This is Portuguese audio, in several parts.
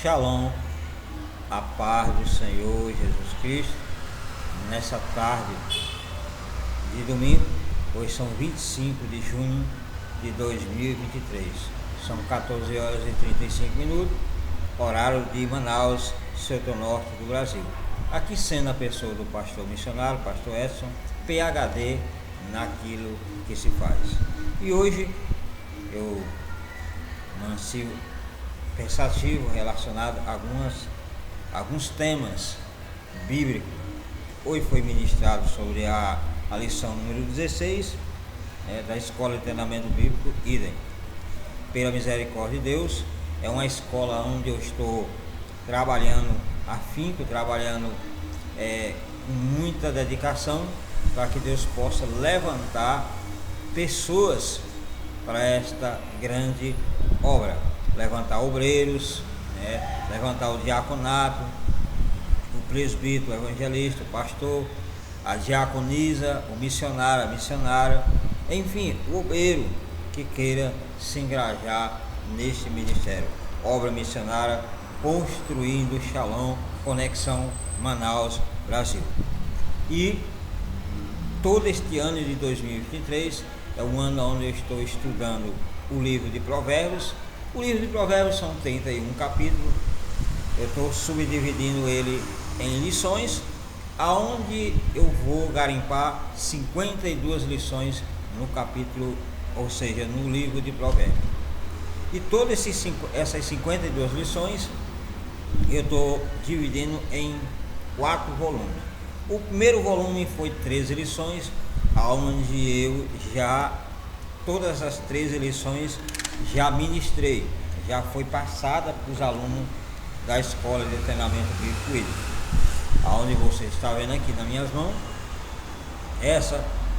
Shalom, a paz do Senhor Jesus Cristo, nessa tarde de domingo, hoje são 25 de junho de 2023, são 14 horas e 35 minutos, horário de Manaus, centro-norte do Brasil. Aqui sendo a pessoa do pastor missionário, pastor Edson, PhD naquilo que se faz. E hoje eu mansivo pensativo relacionado a alguns temas bíblicos. Hoje foi ministrado sobre a lição número 16 da Escola de Treinamento Bíblico Idem. Pela misericórdia de Deus, é uma escola onde eu estou trabalhando afinco, trabalhando com muita dedicação para que Deus possa levantar pessoas para esta grande obra, levantar obreiros, levantar o diaconato, o presbítero, o evangelista, o pastor, a diaconisa, o missionário, a missionária, enfim, o obreiro que queira se engajar neste ministério, obra missionária, construindo Shalom, Conexão Manaus, Brasil. E todo este ano de 2023 é um ano onde eu estou estudando o livro de Provérbios. O livro de Provérbios são 31 capítulos. Eu estou subdividindo ele em lições, aonde eu vou garimpar 52 lições no capítulo, ou seja, no livro de Provérbios. E todas essas 52 lições eu estou dividindo em 4 volumes. O primeiro volume foi 13 lições, onde eu todas as 13 lições já ministrei, já foi passada para os alunos da Escola de Treinamento Bíblico Idem. Aonde você está vendo aqui nas minhas mãos,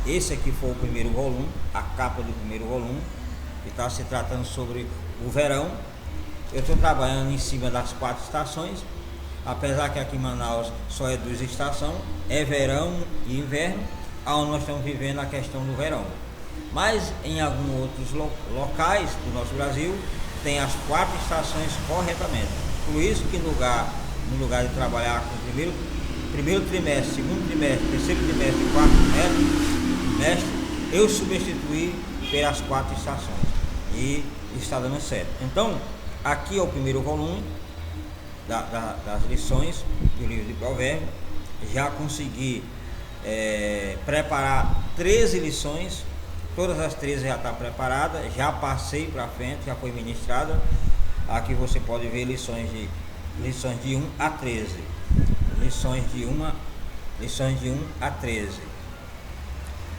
esse aqui foi o primeiro volume, a capa do primeiro volume, que está se tratando sobre o verão. Eu estou trabalhando em cima das 4 estações, apesar que aqui em Manaus só é 2 estações, é verão e inverno, onde nós estamos vivendo a questão do verão. Mas em alguns outros locais do nosso Brasil tem as 4 estações corretamente. Por isso que no lugar de trabalhar com o primeiro trimestre, segundo trimestre, terceiro trimestre e quarto trimestre, eu substituí pelas 4 estações e está dando certo. Então aqui é o primeiro volume das lições do livro de Provérbios. Já consegui preparar 13 lições, todas as 13 já estão preparadas, já passei para frente, já foi ministrada. Aqui você pode ver lições de 1 a 13, lições de 1 a 13,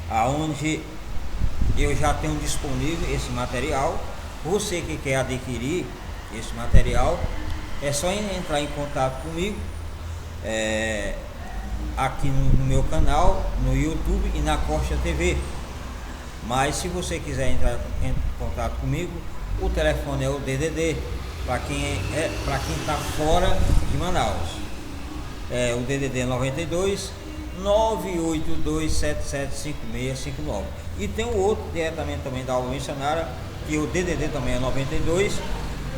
aonde eu já tenho disponível esse material. Você que quer adquirir esse material, é só entrar em contato comigo aqui no meu canal, no YouTube e na Costa TV. Mas se você quiser entrar em contato comigo, o telefone é o DDD, para quem está fora de Manaus. O DDD é 92 982 775659. E tem o outro diretamente também da aula missionária, que o DDD também é 92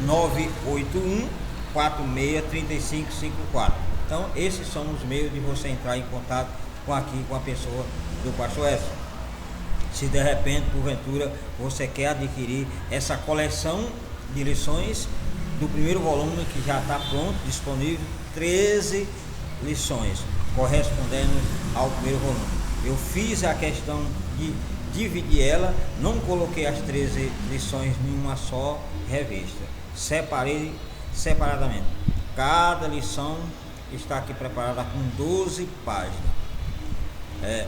981 463554. Então esses são os meios de você entrar em contato com a pessoa do pastor Edson. Se de repente, porventura, você quer adquirir essa coleção de lições do primeiro volume, que já está pronto, disponível, 13 lições correspondendo ao primeiro volume. Eu fiz a questão de dividir ela, não coloquei as 13 lições em uma só revista, separei separadamente. Cada lição está aqui preparada com 12 páginas.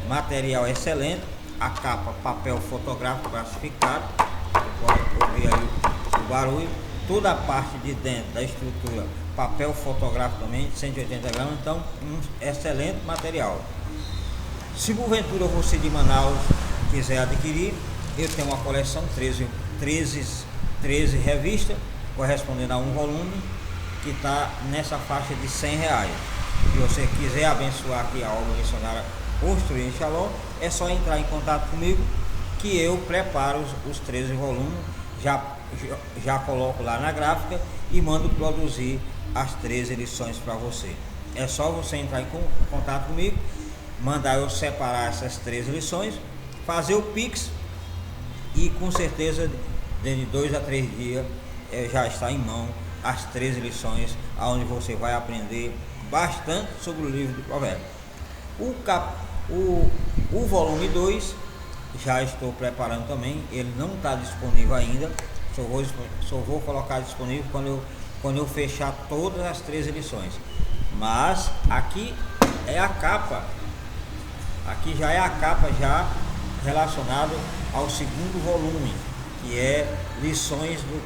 Material excelente, a capa papel fotográfico plastificado, você pode ouvir aí o barulho, toda a parte de dentro da estrutura papel fotográfico também, 180 gramas, então um excelente material. Se porventura você de Manaus quiser adquirir, eu tenho uma coleção 13 revistas, correspondendo a um volume, que está nessa faixa de R$100. Se você quiser abençoar aqui a obra missionária Construir Shalom, é só entrar em contato comigo, que eu preparo os 13 volumes, já coloco lá na gráfica e mando produzir as 13 lições para você. É só você entrar em contato comigo, mandar eu separar essas 13 lições, fazer o Pix e com certeza dentro de 2 a 3 dias já está em mão as 13 lições, onde você vai aprender bastante sobre o livro de Provérbios. O volume 2 já estou preparando também, ele não está disponível ainda, só vou colocar disponível quando eu fechar todas as 13 lições. Mas aqui é a capa, aqui já é a capa já relacionada ao segundo volume, que é lições do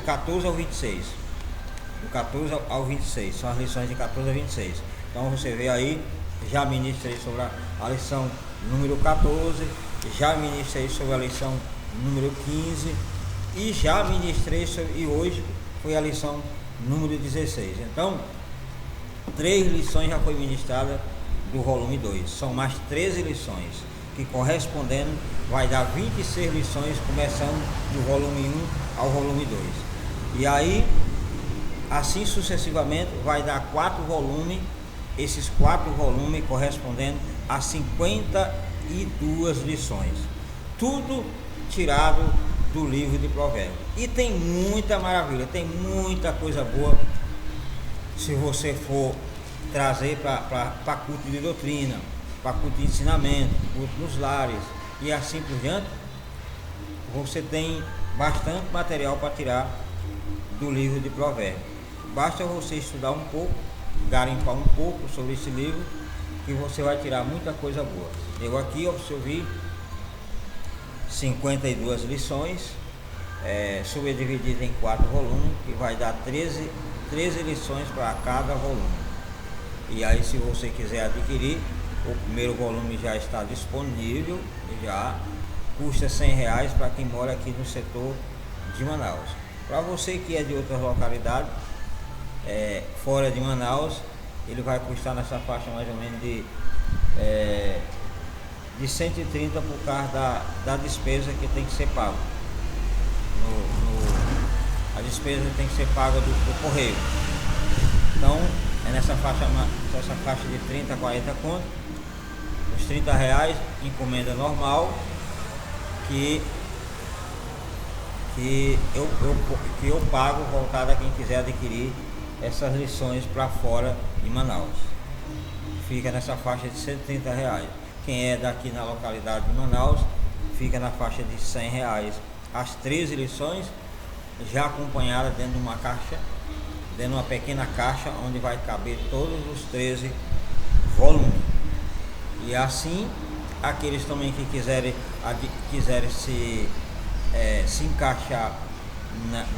14 ao 26. Do 14 ao 26, são as lições de 14 a 26. Então você vê aí, já ministrei sobre a lição número 14, já ministrei sobre a lição número 15 e já ministrei sobre, e hoje foi a lição número 16. Então, 3 lições já foi ministrada do volume 2. São mais 13 lições, que correspondendo vai dar 26 lições, começando do volume 1 ao volume 2. E aí, assim sucessivamente, vai dar 4 volumes, esses 4 volumes correspondendo a 52 lições. Tudo tirado do livro de Provérbios. E tem muita maravilha, tem muita coisa boa. Se você for trazer para culto de doutrina, para culto de ensinamento, culto nos lares e assim por diante, você tem bastante material para tirar do livro de Provérbios. Basta você estudar um pouco, garimpar um pouco sobre esse livro, que você vai tirar muita coisa boa. Eu aqui absorvi 52 lições, subdividido em 4 volumes, que vai dar 13 lições para cada volume. E aí, se você quiser adquirir, o primeiro volume já está disponível, já custa R$100 para quem mora aqui no setor de Manaus. Para você que é de outras localidades, fora de Manaus, ele vai custar nessa faixa mais ou menos de 130 por causa da despesa que tem que ser paga. A despesa tem que ser paga do correio. Então é nessa faixa de 30 a 40 conto, os R$30, encomenda normal, que eu pago voltado a quem quiser adquirir essas lições para fora de Manaus. Fica nessa faixa de R$130. Quem é daqui na localidade de Manaus, fica na faixa de R$100. As 13 lições já acompanhadas dentro de uma caixa, dentro de uma pequena caixa, onde vai caber todos os 13 volumes. E assim, aqueles também que quiserem se encaixar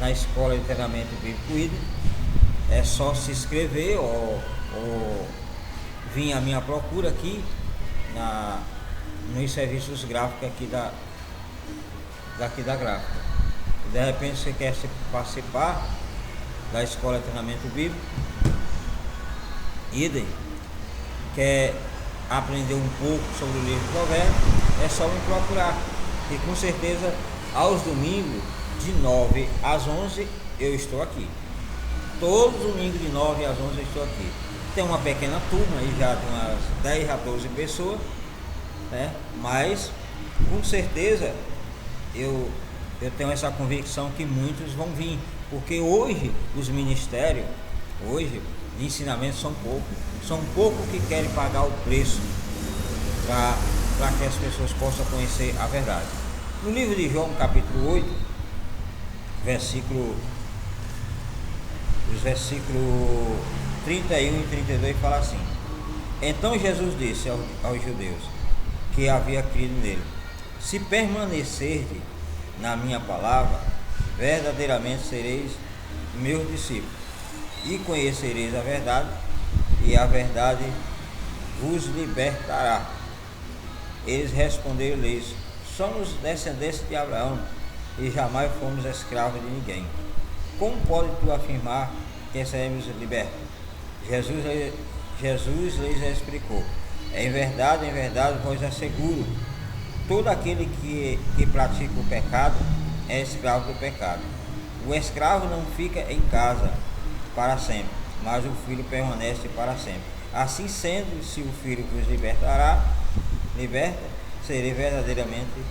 na escola de treinamento bíblico ID, é só se inscrever ou vir à minha procura aqui nos serviços gráficos aqui daqui da gráfica. De repente você quer participar da escola de treinamento bíblico idem, quer aprender um pouco sobre o livro de Provérbios, é só me procurar, e com certeza aos domingos de 9 às 11 eu estou aqui. Todo domingo de 9 às 11 eu estou aqui. Tem uma pequena turma aí já de umas 10 a 12 pessoas, né? Mas com certeza eu tenho essa convicção que muitos vão vir, porque hoje os ministérios de ensinamento são poucos que querem pagar o preço para que as pessoas possam conhecer a verdade. No livro de João, capítulo 8, os versículos 31 e 32 fala assim: Então Jesus disse aos judeus que havia crido nele: Se permanecerdes na minha palavra, verdadeiramente sereis meus discípulos, e conhecereis a verdade, e a verdade vos libertará. Eles responderam-lhes: Somos descendentes de Abraão, e jamais fomos escravos de ninguém. Como pode tu afirmar que seremos libertos? Jesus lhes explicou: em verdade vos asseguro, todo aquele que pratica o pecado é escravo do pecado. O escravo não fica em casa para sempre, mas o filho permanece para sempre. Assim sendo, se o filho vos liberta, serei verdadeiramente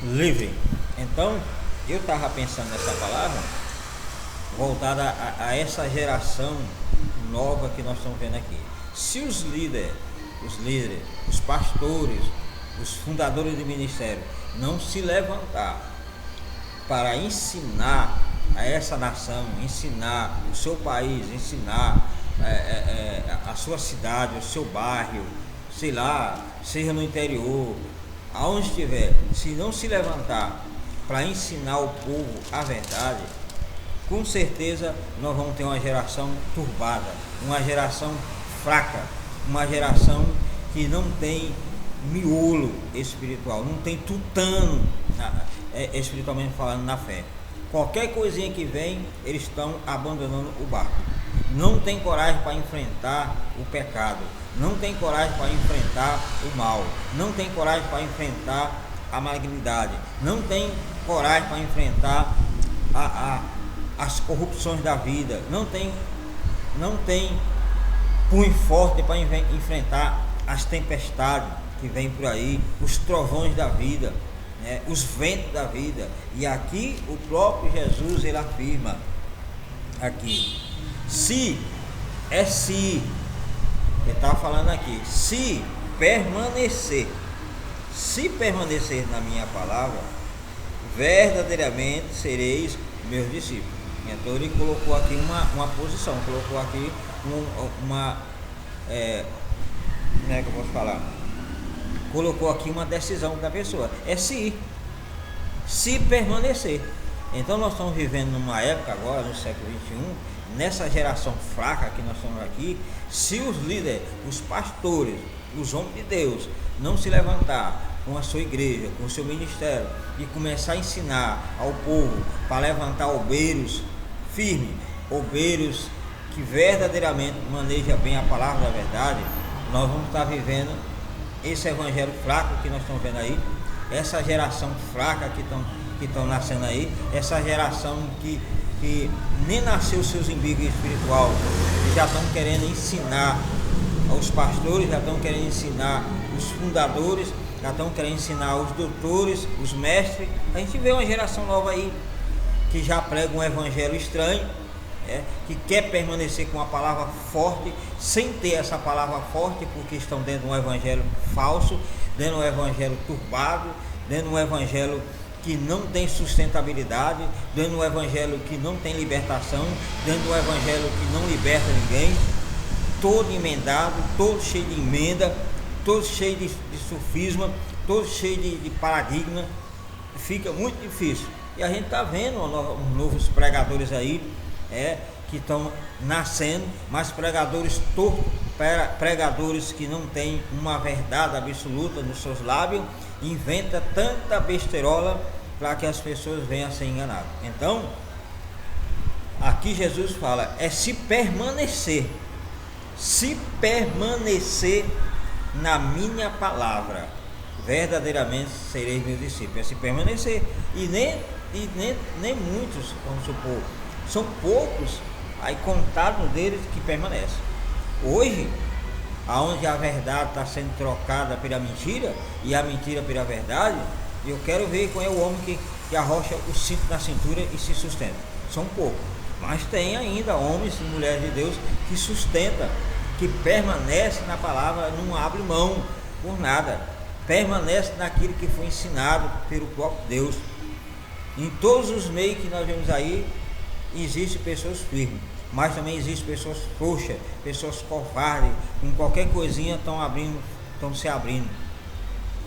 livre. Então, eu estava pensando nessa palavra voltada a essa geração nova que nós estamos vendo aqui. Se os líderes, os pastores, os fundadores de ministério não se levantar para ensinar a essa nação, ensinar o seu país, ensinar a sua cidade, o seu bairro, sei lá, seja no interior, aonde estiver, se não se levantar para ensinar o povo a verdade, com certeza nós vamos ter uma geração turbada, uma geração fraca, uma geração que não tem miolo espiritual, não tem tutano espiritualmente falando na fé. Qualquer coisinha que vem, eles estão abandonando o barco. Não tem coragem para enfrentar o pecado, não tem coragem para enfrentar o mal, não tem coragem para enfrentar a malignidade, não tem coragem para enfrentar as corrupções da vida, não tem punho forte para enfrentar as tempestades que vêm por aí, os trovões da vida, né, os ventos da vida. E aqui o próprio Jesus ele afirma aqui, ele está falando aqui, se permanecer na minha palavra, verdadeiramente sereis meus discípulos. Então ele colocou aqui uma posição, colocou aqui como é que eu posso falar? Colocou aqui uma decisão da pessoa, se permanecer. Então nós estamos vivendo numa época agora, no século XXI, nessa geração fraca que nós estamos aqui, se os líderes, os pastores, os homens de Deus não se levantar com a sua igreja, com o seu ministério e começar a ensinar ao povo para levantar obreiros firmes, obreiros que verdadeiramente manejam bem a palavra da verdade, nós vamos estar vivendo esse evangelho fraco que nós estamos vendo aí, essa geração fraca que estão nascendo aí, essa geração que nem nasceu seus umbigos espiritual, e já estão querendo ensinar aos pastores, já estão querendo ensinar os fundadores, já estão querendo ensinar os doutores, os mestres. A gente vê uma geração nova aí que já prega um evangelho estranho, que quer permanecer com a palavra forte, sem ter essa palavra forte, porque estão dentro de um evangelho falso, dentro de um evangelho turbado, dentro de um evangelho que não tem sustentabilidade, dentro de um evangelho que não tem libertação, dentro de um evangelho que não liberta ninguém, todo emendado, todo cheio de emenda, todo cheio de sofisma, todo cheio de paradigma. Fica muito difícil. E a gente está vendo novos pregadores aí, que estão nascendo, mas pregadores tortos, pregadores que não têm uma verdade absoluta nos seus lábios, inventa tanta besterola para que as pessoas venham a ser enganadas. Então, aqui Jesus fala, se permanecer na minha palavra, verdadeiramente sereis meus discípulos. É se permanecer, e nem muitos, vamos supor, são poucos aí contados deles que permanecem. Hoje, aonde a verdade está sendo trocada pela mentira e a mentira pela verdade, eu quero ver qual é o homem que arrocha o cinto na cintura e se sustenta. São poucos, mas tem ainda homens e mulheres de Deus que sustentam, que permanecem na palavra, não abre mão por nada, permanece naquilo que foi ensinado pelo próprio Deus. Em todos os meios que nós vemos aí, existem pessoas firmes, mas também existem pessoas frouxas, pessoas covardes, com qualquer coisinha estão se abrindo.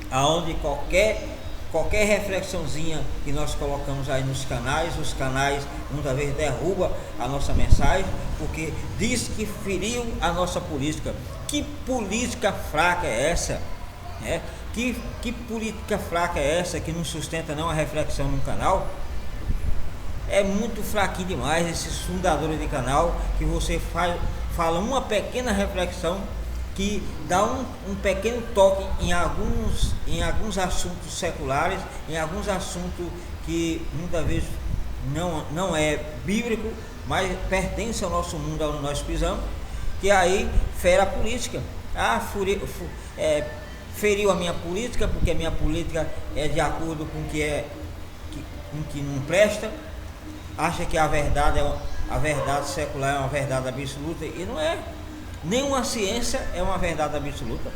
Aonde qualquer reflexãozinha que nós colocamos aí nos canais, os canais muitas vezes derrubam a nossa mensagem, porque diz que feriu a nossa política. Que política fraca é essa? Que política fraca é essa que não sustenta não a reflexão no canal? É muito fraquinho demais esses fundadores de canal, que você fala uma pequena reflexão que dá um pequeno toque em alguns assuntos seculares, em alguns assuntos que muitas vezes não é bíblico, mas pertence ao nosso mundo onde nós pisamos, que aí fere a política. Feriu a minha política, porque a minha política é de acordo com o que não presta, acha que a verdade secular é uma verdade absoluta, e não é. Nenhuma ciência é uma verdade absoluta.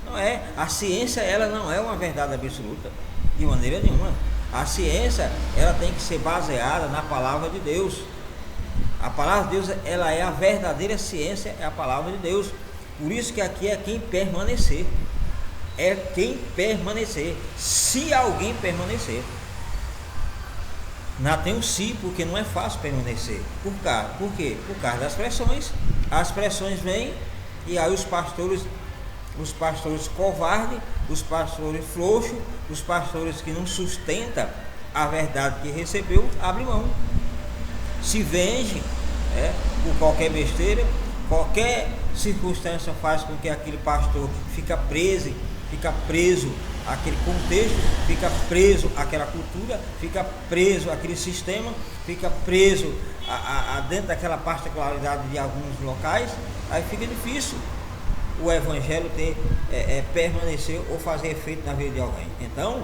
Não é. A ciência, ela não é uma verdade absoluta, de maneira nenhuma. A ciência, ela tem que ser baseada na palavra de Deus. A palavra de Deus, ela é a verdadeira ciência, é a palavra de Deus. Por isso que aqui é quem permanecer. É quem permanecer. Se alguém permanecer. Não tem o si, porque não é fácil permanecer. Por quê? Por causa das pressões. As pressões vêm, e aí os pastores covardes, os pastores frouxos, os pastores que não sustentam a verdade que recebeu, abrem mão. Se vende por qualquer besteira, qualquer circunstância faz com que aquele pastor fica preso àquele contexto, fica preso àquela cultura, fica preso àquele sistema, fica preso dentro daquela particularidade de alguns locais. Aí fica difícil o evangelho permanecer ou fazer efeito na vida de alguém. Então,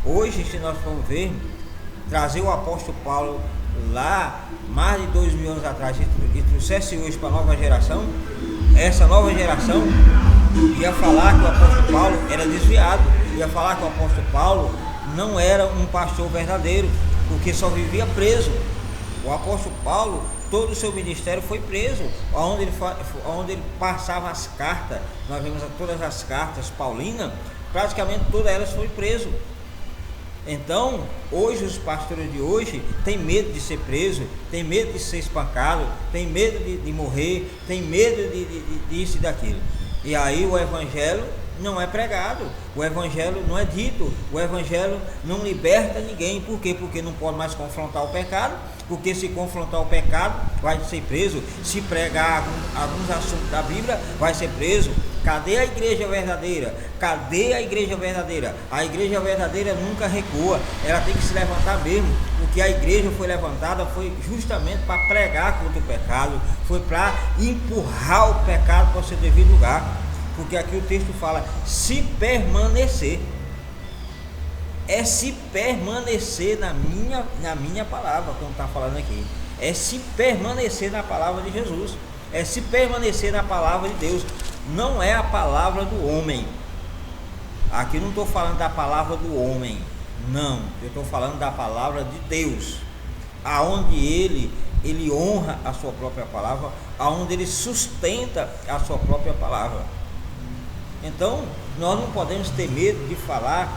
hoje, se nós formos ver, trazer o apóstolo Paulo lá mais de 2000 anos atrás e trouxesse hoje para a nova geração, essa nova geração ia falar que o apóstolo Paulo era desviado, ia falar que o apóstolo Paulo não era um pastor verdadeiro, porque só vivia preso. O apóstolo Paulo, todo o seu ministério foi preso, onde ele passava as cartas. Nós vemos todas as cartas paulinas, praticamente todas elas foram preso. Então, hoje os pastores de hoje têm medo de ser preso, têm medo de ser espancado, têm medo de morrer, têm medo disso e daquilo. E aí o evangelho não é pregado, o evangelho não é dito, o evangelho não liberta ninguém. Por quê? Porque não pode mais confrontar o pecado, porque se confrontar o pecado vai ser preso, se pregar alguns assuntos da Bíblia vai ser preso. Cadê a igreja verdadeira? Cadê a igreja verdadeira? A igreja verdadeira nunca recua, ela tem que se levantar mesmo, porque a igreja foi levantada foi justamente para pregar contra o pecado, foi para empurrar o pecado para o seu devido lugar. Porque aqui o texto fala, se permanecer, é se permanecer na minha palavra, como está falando aqui, é se permanecer na palavra de Jesus, é se permanecer na palavra de Deus, não é a palavra do homem. Aqui não estou falando da palavra do homem, não, eu estou falando da palavra de Deus, aonde ele honra a sua própria palavra, aonde ele sustenta a sua própria palavra. Então, nós não podemos ter medo de falar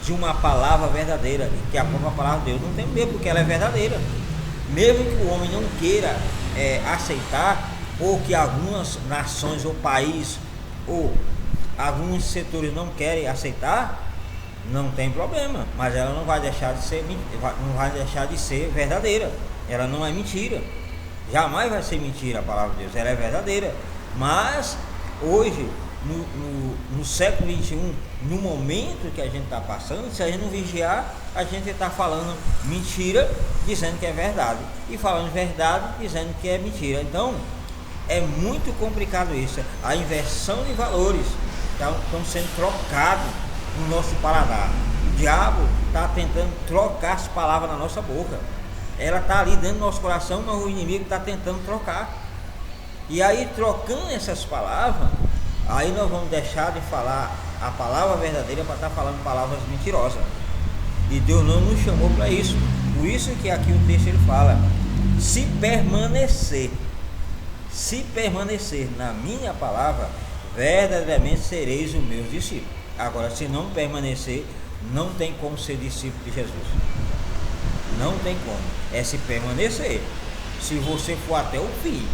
de uma palavra verdadeira, que é a própria palavra de Deus. Não tem medo, porque ela é verdadeira. Mesmo que o homem não queira aceitar, ou que algumas nações ou países ou alguns setores não querem aceitar, não tem problema, mas ela não vai deixar de ser verdadeira. Ela não é mentira, jamais vai ser mentira a palavra de Deus, ela é verdadeira. Mas hoje, no século XXI, no momento que a gente está passando, se a gente não vigiar, a gente está falando mentira dizendo que é verdade, e falando verdade dizendo que é mentira. Então é muito complicado isso. A inversão de valores estão sendo trocados no nosso paladar. O diabo está tentando trocar as palavras na nossa boca, ela está ali dentro do nosso coração, mas o inimigo está tentando trocar. E aí, trocando essas palavras, aí nós vamos deixar de falar a palavra verdadeira para estar falando palavras mentirosas. E Deus não nos chamou para isso. Por isso que aqui o texto ele fala, se permanecer na minha palavra, verdadeiramente sereis os meus discípulos. Agora, se não permanecer, não tem como ser discípulo de Jesus. Não tem como. É se permanecer. Se você for até o fim,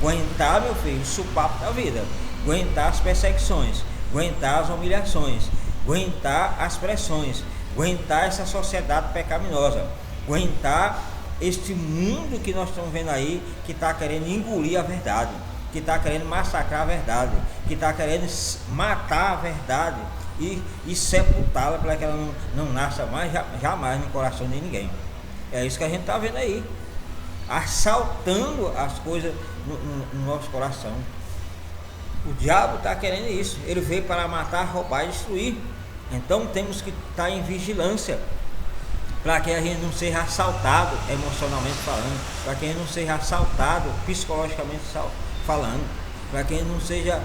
aguentar, meu filho, o supapo da vida, aguentar as perseguições, aguentar as humilhações, aguentar as pressões, aguentar essa sociedade pecaminosa, aguentar este mundo que nós estamos vendo aí, que está querendo engolir a verdade, que está querendo massacrar a verdade, que está querendo matar a verdade e sepultá-la para que ela não nasça mais jamais no coração de ninguém. É isso que a gente está vendo aí, assaltando as coisas no nosso coração. O diabo está querendo isso. Ele veio para matar, roubar e destruir. Então temos que estar em vigilância, para que a gente não seja assaltado emocionalmente falando, para que a gente não seja assaltado psicologicamente falando, para que a gente não seja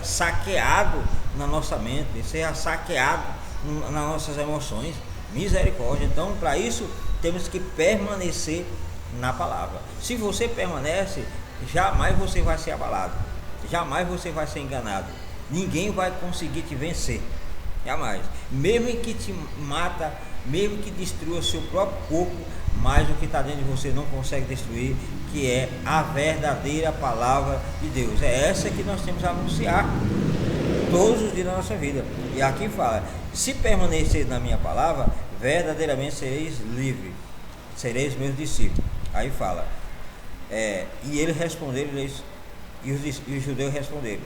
saqueado na nossa mente, seja saqueado nas nossas emoções. Misericórdia. Então, para isso temos que permanecer na palavra. Se você permanece, jamais você vai ser abalado, jamais você vai ser enganado, ninguém vai conseguir te vencer, jamais. Mesmo que te mata, mesmo que destrua o seu próprio corpo, mas o que está dentro de você não consegue destruir, que é a verdadeira palavra de Deus. É essa que nós temos a anunciar todos os dias da nossa vida. E aqui fala: se permanecer na minha palavra, verdadeiramente sereis livres, sereis meus discípulos. Aí fala, e eles responderam, e os judeus responderam: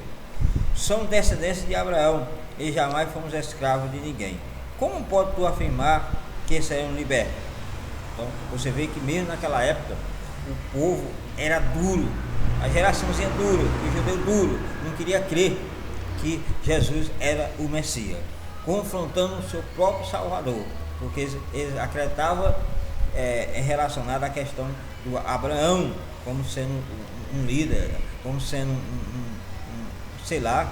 somos descendentes de Abraão e jamais fomos escravos de ninguém. Como pode tu afirmar que seremos libertos? Então você vê que mesmo naquela época o povo era duro, a geraçãozinha dura, o judeu duro, não queria crer que Jesus era o Messias, confrontando o seu próprio Salvador, porque eles acreditavam relacionado à questão do Abraão como sendo um líder, como sendo sei lá,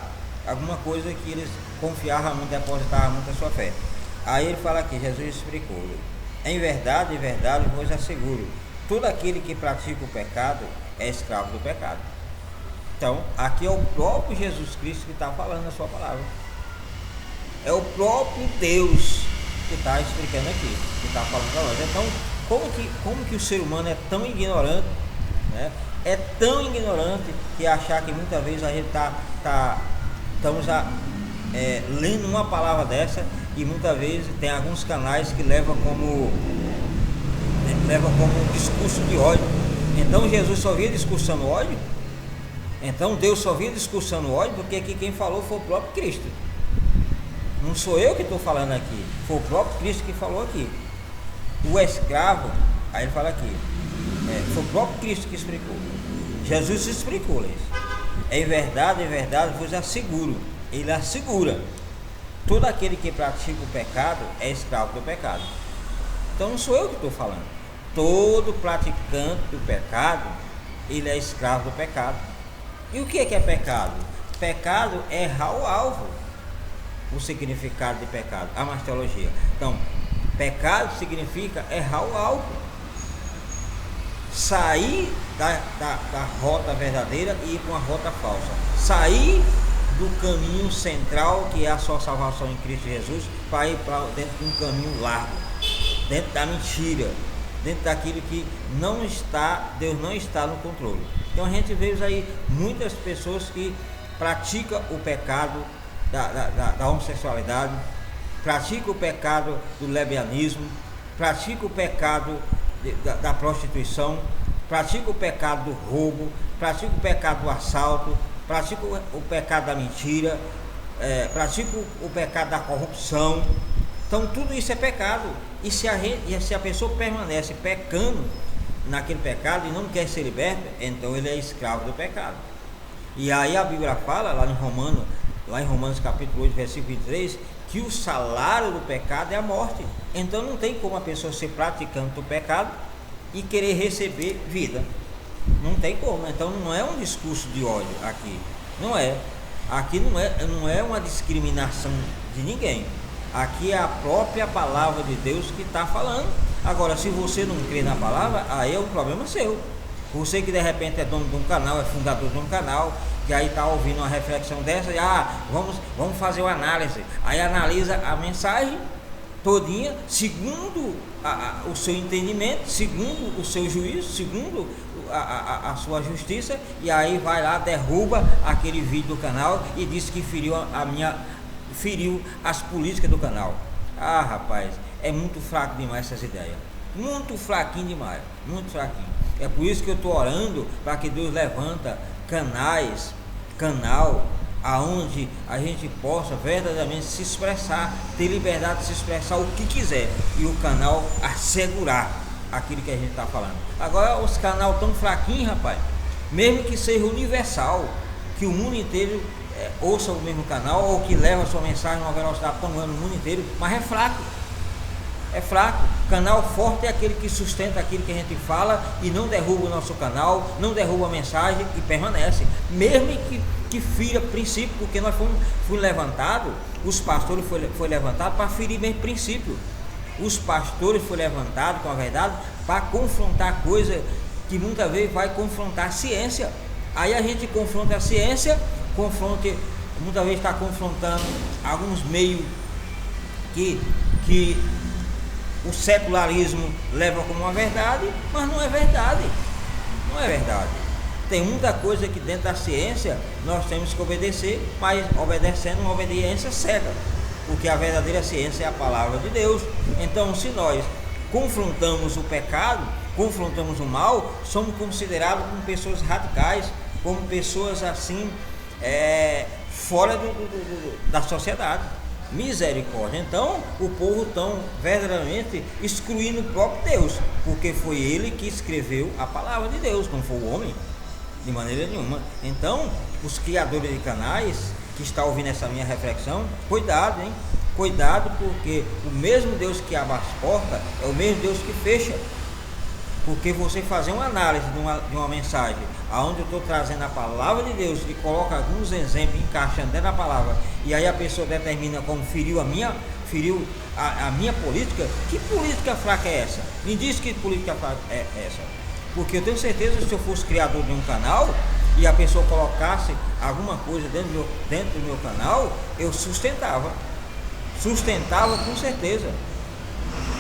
alguma coisa que eles confiavam muito, depositavam muito a sua fé. Aí ele fala aqui, Jesus explicou: em verdade, vos asseguro, todo aquele que pratica o pecado é escravo do pecado. Então, aqui é o próprio Jesus Cristo que está falando a sua palavra. É o próprio Deus que está explicando aqui, que está falando para nós. Então, como que o ser humano é tão ignorante, né? É tão ignorante que achar que muitas vezes a gente estamos lendo uma palavra dessa, e muitas vezes tem alguns canais que levam como discurso de ódio. Então Jesus só via discursando ódio? Então Deus só via discursando ódio? Porque aqui quem falou foi o próprio Cristo. Não sou eu que estou falando aqui, foi o próprio Cristo que falou aqui. O escravo, aí ele fala aqui, foi o próprio Cristo que explicou. Jesus explicou isso. Em verdade, vos asseguro. Ele assegura: todo aquele que pratica o pecado é escravo do pecado. Então não sou eu que estou falando. Todo praticante do pecado, ele é escravo do pecado. E o que é pecado? Pecado é errar o alvo. O significado de pecado, a martologia. Então, pecado significa errar o alvo, sair da rota verdadeira e ir para uma rota falsa, sair do caminho central, que é a sua salvação em Cristo Jesus, para ir para dentro de um caminho largo, dentro da mentira, dentro daquilo que não está, Deus não está no controle. Então a gente vê aí muitas pessoas que praticam o pecado da homossexualidade, pratica o pecado do lesbianismo, pratica o pecado da prostituição, pratica o pecado do roubo, pratica o pecado do assalto, pratica o pecado da mentira, pratica o pecado da corrupção. Então tudo isso é pecado. E se a pessoa permanece pecando naquele pecado e não quer ser liberta, então ele é escravo do pecado. E aí a Bíblia fala lá em Romanos capítulo 8, versículo 23, que o salário do pecado é a morte. Então não tem como a pessoa ser praticante do pecado e querer receber vida. Não tem como. Então não é um discurso de ódio aqui. Não é. Aqui não é uma discriminação de ninguém. Aqui é a própria palavra de Deus que está falando. Agora, se você não crê na palavra, aí é um problema seu. Você que de repente é dono de um canal, é fundador de um canal, que aí está ouvindo uma reflexão dessa, e vamos fazer uma análise. Aí analisa a mensagem todinha, segundo o seu entendimento, segundo o seu juízo, segundo a sua justiça, e aí vai lá, derruba aquele vídeo do canal e diz que feriu as políticas do canal. Ah, rapaz, é muito fraco demais essas ideias, muito fraquinho demais, muito fraquinho. É por isso que eu estou orando para que Deus levanta canal aonde a gente possa verdadeiramente se expressar, ter liberdade de se expressar o que quiser, e o canal assegurar aquilo que a gente está falando. Agora os canais tão fraquinhos, rapaz, mesmo que seja universal, que o mundo inteiro ouça o mesmo canal, ou que leva a sua mensagem numa velocidade tão grande no mundo inteiro, mas é fraco. É fraco. Canal forte é aquele que sustenta aquilo que a gente fala e não derruba o nosso canal, não derruba a mensagem e permanece, mesmo que fira princípio, porque nós fomos levantados, os pastores foi levantado para ferir mesmo princípio. Os pastores foram levantados com a verdade para confrontar coisa que muitas vezes vai confrontar a ciência. Aí a gente confronta a ciência, muitas vezes está confrontando alguns meios que o secularismo leva como uma verdade, mas não é verdade. Não é verdade. Tem muita coisa que dentro da ciência nós temos que obedecer, mas obedecendo uma obediência cega, porque a verdadeira ciência é a palavra de Deus. Então, se nós confrontamos o pecado, confrontamos o mal, somos considerados como pessoas radicais, como pessoas assim, fora da sociedade. Misericórdia. Então o povo tão verdadeiramente excluindo o próprio Deus, porque foi ele que escreveu a palavra de Deus, não foi o homem, de maneira nenhuma. Então os criadores de canais que estão ouvindo essa minha reflexão, cuidado, hein? Cuidado, porque o mesmo Deus que abre as portas é o mesmo Deus que fecha. Porque você fazer uma análise de uma mensagem aonde eu estou trazendo a palavra de Deus e coloca alguns exemplos encaixando dentro da palavra, e aí a pessoa determina como feriu a minha política. Que política fraca é essa? Me diz que política fraca é essa. Porque eu tenho certeza que se eu fosse criador de um canal e a pessoa colocasse alguma coisa dentro do meu canal, eu sustentava com certeza.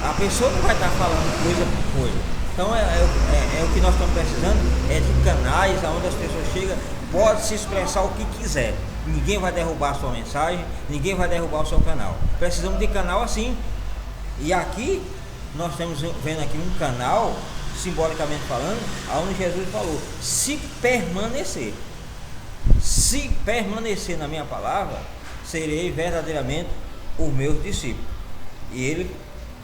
A pessoa não vai estar falando coisa por coisa. Então é o que nós estamos precisando, é de canais onde as pessoas chegam, pode se expressar o que quiser, ninguém vai derrubar a sua mensagem, ninguém vai derrubar o seu canal. Precisamos de canal assim. E aqui nós estamos vendo aqui um canal, simbolicamente falando, onde Jesus falou: se permanecer na minha palavra, serei verdadeiramente os meus discípulos. E ele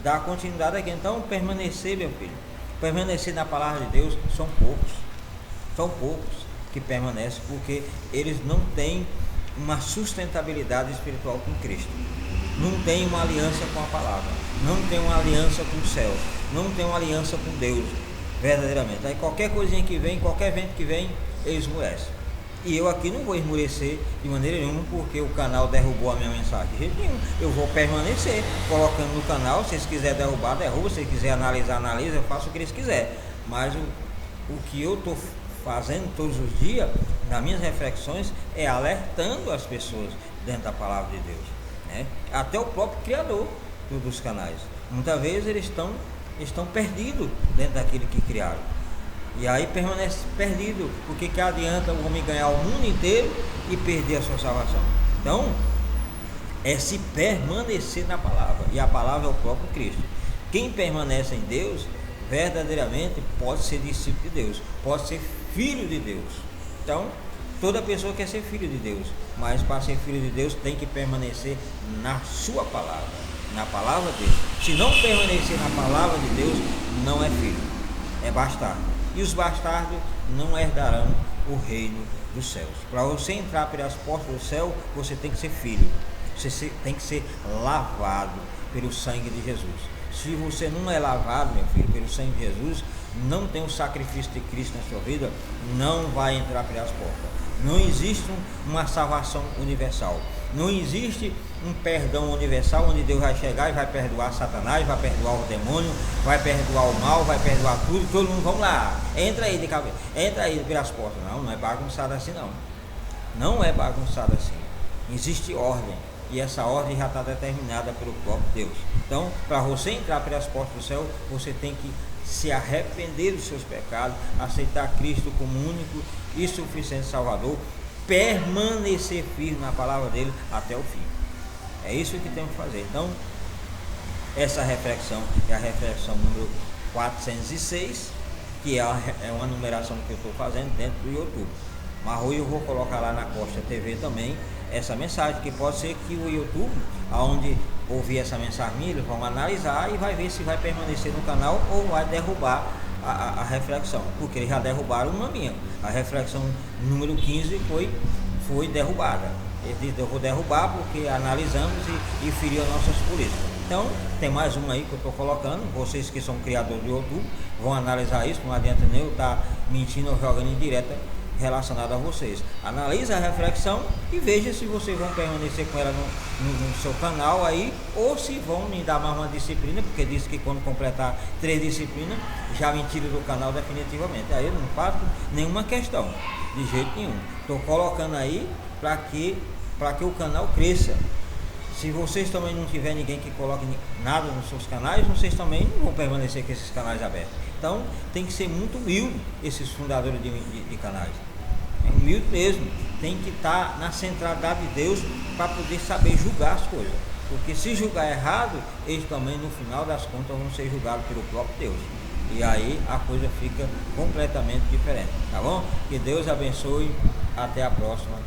dá continuidade aqui. Então, permanecer, meu filho, permanecer na palavra de Deus, são poucos que permanecem, porque eles não têm uma sustentabilidade espiritual com Cristo, não tem uma aliança com a palavra, não tem uma aliança com o céu, não tem uma aliança com Deus verdadeiramente. Aí qualquer coisinha que vem, qualquer vento que vem, eles esmorecem. E eu aqui não vou esmorecer de maneira nenhuma, porque o canal derrubou a minha mensagem de jeito nenhum. Eu vou permanecer colocando no canal. Se eles quiserem derrubar, derruba. Se eles quiserem analisar, analisa. Eu faço o que eles quiserem. Mas o que eu estou fazendo todos os dias, nas minhas reflexões, é alertando as pessoas dentro da palavra de Deus, né? Até o próprio criador dos canais, muitas vezes eles estão perdidos dentro daquilo que criaram, e aí permanece perdido, porque que adianta o homem ganhar o mundo inteiro e perder a sua salvação? Então é se permanecer na palavra, e a palavra é o próprio Cristo. Quem permanece em Deus verdadeiramente pode ser discípulo de Deus, pode ser filho de Deus. Então toda pessoa quer ser filho de Deus, mas para ser filho de Deus tem que permanecer na sua palavra, na palavra dele. Se não permanecer na palavra de Deus, não é filho, é bastardo. E os bastardos não herdarão o reino dos céus. Para você entrar pelas portas do céu, você tem que ser filho, você tem que ser lavado pelo sangue de Jesus. Se você não é lavado, meu filho, pelo sangue de Jesus, não tem o sacrifício de Cristo na sua vida, não vai entrar pelas portas. Não existe uma salvação universal, não existe um perdão universal onde Deus vai chegar e vai perdoar Satanás, vai perdoar o demônio, vai perdoar o mal, vai perdoar tudo, todo mundo, vamos lá, entra aí de cabeça, entra aí pelas portas. Não é bagunçado assim não, não é bagunçado assim. Existe ordem, e essa ordem já está determinada pelo próprio Deus. Então, para você entrar pelas portas do céu, você tem que se arrepender dos seus pecados, aceitar Cristo como único e suficiente Salvador, permanecer firme na palavra dele até o fim. É isso que temos que fazer. Então, essa reflexão é a reflexão número 406, que é uma numeração que eu estou fazendo dentro do YouTube. Mas hoje eu vou colocar lá na Costa TV também essa mensagem, que pode ser que o YouTube, aonde ouvir essa mensagem minha, eles vão analisar e vai ver se vai permanecer no canal ou vai derrubar a reflexão, porque eles já derrubaram uma minha. A reflexão número 15 foi derrubada. Eu vou derrubar porque analisamos e feriu as nossas políticas. Então, tem mais uma aí que eu estou colocando. Vocês que são criadores do YouTube vão analisar isso. Não adianta nem eu estar mentindo ou jogando em direta relacionado a vocês. Analise a reflexão e veja se vocês vão permanecer com ela no seu canal aí, ou se vão me dar mais uma disciplina, porque disse que quando completar 3 disciplinas já me tira do canal definitivamente. Aí eu não faço nenhuma questão, de jeito nenhum. Estou colocando aí para que o canal cresça. Se vocês também não tiver ninguém que coloque nada nos seus canais, vocês também não vão permanecer com esses canais abertos. Então tem que ser muito humilde esses fundadores de canais. É humilde mesmo. Tem que estar na centralidade de Deus para poder saber julgar as coisas. Porque se julgar errado, eles também no final das contas vão ser julgados pelo próprio Deus. E aí a coisa fica completamente diferente. Tá bom? Que Deus abençoe. Até a próxima.